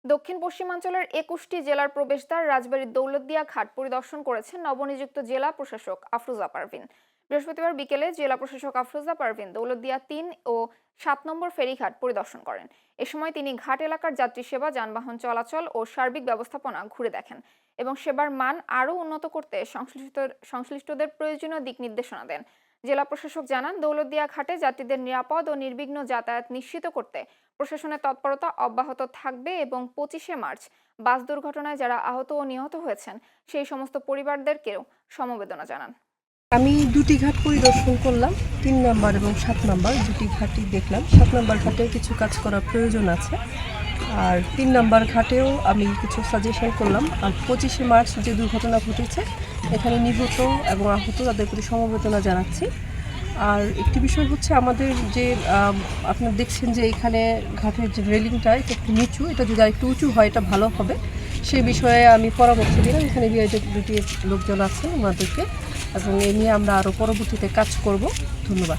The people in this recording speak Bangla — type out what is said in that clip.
দক্ষিণ পশ্চিমাঞ্চলের ২১টি জেলার প্রবেশদ্বার রাজবাড়ীর দৌলতদিয়া ঘাট পরিদর্শন করেছেন নবনিযুক্ত জেলা প্রশাসক আফরোজা পারভিন। বৃহস্পতিবার বিকেলে জেলা প্রশাসক আফরোজা পারভিন দৌলতদিয়া ৩ ও ৭ নম্বর ফেরিঘাট পরিদর্শন করেন। এ সময় তিনি ঘাট এলাকার যাত্রী সেবা, যানবাহন চলাচল ও সার্বিক ব্যবস্থাপনা ঘুরে দেখেন এবং সেবার মান আরও উন্নত করতে সংশ্লিষ্টদের প্রয়োজনীয় দিক নির্দেশনা দেন। জেলা প্রশাসক জানান, দৌলতদিয়া ঘাটে যাত্রীদের নিরাপদ ও নির্বিঘ্ন যাতায়াত নিশ্চিত করতে প্রশাসনের তৎপরতা অব্যাহত থাকবে এবং ২৫শে মার্চ বাস দুর্ঘটনায় যারা আহত ও নিহত হয়েছেন সেই সমস্ত পরিবারদেরকেও সমবেদনা জানান। আমি দুটি ঘাট পরিদর্শন করলাম, ৩ নাম্বার এবং ৭ নাম্বার দুটি ঘাটই দেখলাম। ৭ নাম্বার ঘাটেও কিছু কাজ করার প্রয়োজন আছে, আর ৩ নাম্বার ঘাটেও আমি কিছু সাজেশন করলাম। আর ২৫শে মার্চ যে দুর্ঘটনা ঘটেছে এখানে নিহত এবং আহত তাদের প্রতি সমবেদনা জানাচ্ছি। আর একটি বিষয় হচ্ছে আমাদের যে আপনারা দেখছেন যে এখানে ঘাটের যে রেলিংটা এটা একটু নিচু, এটা যদি আর একটু উঁচু হয় এটা ভালো হবে। সেই বিষয়ে আমি পরামর্শ দিলাম। এখানে বিআইডি দুটি লোকজন আছেন ওনাদেরকে, এবং এ নিয়ে আমরা আরও পরবর্তীতে কাজ করব। ধন্যবাদ।